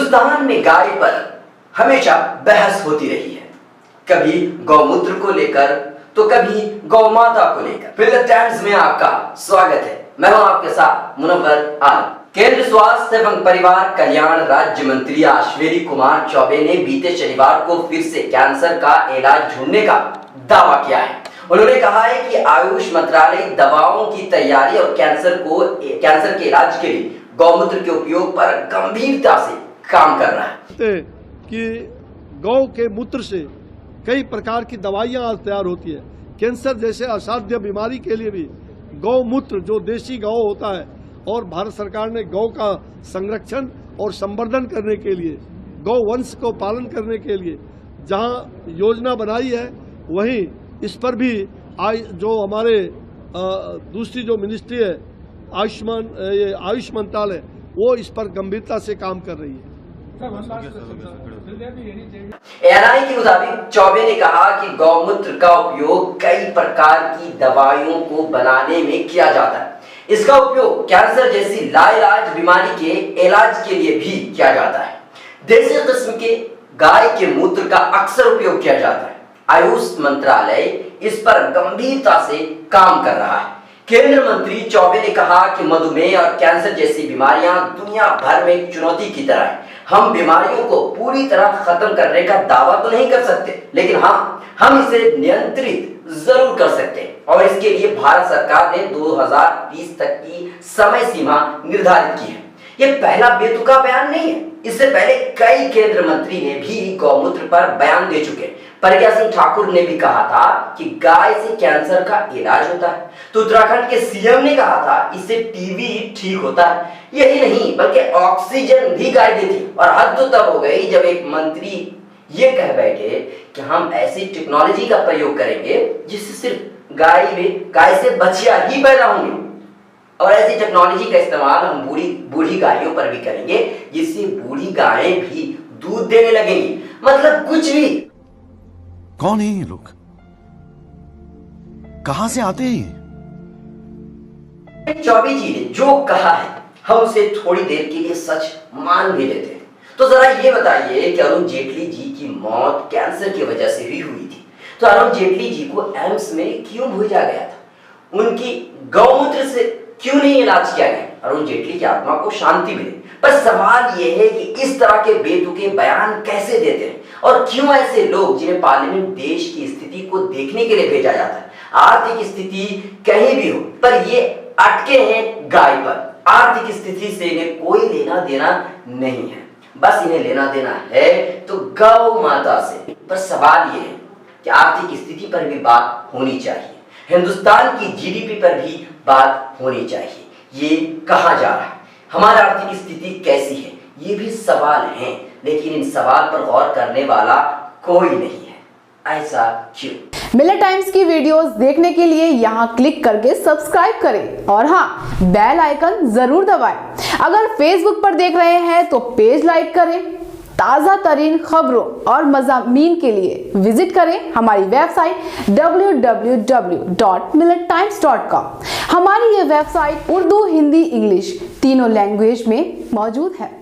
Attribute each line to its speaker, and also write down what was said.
Speaker 1: हिंदुस्तान में गाय पर हमेशा बहस होती रही है, कभी गौमूत्र को लेकर तो कभी गौ माता को लेकर। मिलत टाइम्स में आपका स्वागत है। मैं हूं आपके साथ मुनव्वर आलम। केंद्र स्वास्थ्य एवं परिवार कल्याण राज्य मंत्री अश्विनी कुमार चौबे ने बीते शनिवार को फिर से कैंसर का इलाज ढूंढने का दावा किया है। उन्होंने कहा है कि आयुष मंत्रालय दवाओं की तैयारी और कैंसर के इलाज के लिए गौमूत्र के उपयोग पर गंभीरता से काम कर रहा है।
Speaker 2: कि गौ के मूत्र से कई प्रकार की दवाइयां आज तैयार होती है। कैंसर जैसे असाध्य बीमारी के लिए भी गौमूत्र जो देसी गौ होता है, और भारत सरकार ने गौ का संरक्षण और संवर्धन करने के लिए, गौ वंश को पालन करने के लिए जहां योजना बनाई है, वहीं इस पर भी जो हमारे दूसरी जो मिनिस्ट्री है आयुष मंत्रालय, वो इस पर गंभीरता से काम कर रही है।
Speaker 1: एएनआई के मुताबिक चौबे ने कहा कि गौमूत्र का उपयोग कई प्रकार की दवाइयों को बनाने में किया जाता है। इसका उपयोग कैंसर जैसी लाइलाज बीमारी के इलाज के लिए भी किया जाता है। देसी किस्म के गाय के मूत्र का अक्सर उपयोग किया जाता है। आयुष मंत्रालय इस पर गंभीरता से काम कर रहा है। केंद्रीय मंत्री चौबे ने कहा कि मधुमेह और कैंसर जैसी बीमारियां दुनिया भर में एक चुनौती की तरह है। हम बीमारियों को पूरी तरह खत्म करने का दावा तो नहीं कर सकते, लेकिन हम इसे नियंत्रित जरूर कर सकते हैं, और इसके लिए भारत सरकार ने 2020 तक की समय सीमा निर्धारित की है। ये पहला बेतुका बयान नहीं है। इससे पहले कई केंद्रीय मंत्री ने भी गौमूत्र पर बयान दे चुके हैं। प्रज्ञा सिंह ठाकुर ने भी कहा था कि गाय से कैंसर का इलाज होता है, तो उत्तराखंड के सीएम ने कहा था इससे टीबी ठीक होता है। यही नहीं बल्कि ऑक्सीजन भी गाय देती। और हद तो तब हो गई जब एक मंत्री ये कह बैठे कि हम ऐसी टेक्नोलॉजी का प्रयोग करेंगे जिससे सिर्फ गाय से बच्चियां ही पैदा होंगे, और ऐसी टेक्नोलॉजी का इस्तेमाल हम बूढ़ी गायों पर भी करेंगे जिससे बूढ़ी गायें भी दूध देने लगेंगी। मतलब कुछ भी।
Speaker 3: कौन है ये लोग? कहां से आते हैं?
Speaker 1: चौबे जी ने जो कहा है हम उसे थोड़ी देर के लिए सच मान भी लेते हैं। तो जरा ये बताइए कि अरुण जेटली जी की मौत कैंसर की वजह से ही हुई थी, तो अरुण जेटली जी को एम्स में क्यों भेजा गया था? उनकी गौमूत्र से क्यों नहीं इलाज किया गया? अरुण जेटली की आत्मा को शांति मिले। पर सवाल यह है कि इस तरह के बेतुके बयान कैसे देते हैं, और क्यों ऐसे लोग जिन्हें पार्लियामेंट देश की स्थिति को देखने के लिए भेजा जाता है, आर्थिक स्थिति कहीं भी हो, पर ये अटके हैं गाय पर। आर्थिक स्थिति से इन्हें कोई लेना देना नहीं है, बस इन्हें लेना देना है तो गौ माता से। पर सवाल ये है कि आर्थिक स्थिति पर भी बात होनी चाहिए, हिंदुस्तान की जीडीपी पर भी बात होनी चाहिए। ये कहां जा रहा है, हमारी आर्थिक स्थिति कैसी है, ये भी सवाल हैं, लेकिन इन सवाल पर गौर करने वाला कोई नहीं है। ऐसा क्यों?
Speaker 4: मिलत टाइम्स की वीडियोस देखने के लिए यहाँ क्लिक करके सब्सक्राइब करें, और हाँ, बेल आइकन जरूर दबाएं। अगर फेसबुक पर देख रहे हैं तो पेज लाइक करें। ताज़ा तरीन खबरों और मज़ामीन के लिए विजिट करें हमारी वेबसाइट www.millettimes.com। हमारी ये वेबसाइट उर्दू, हिंदी, इंग्लिश तीनों लैंग्वेज में मौजूद है।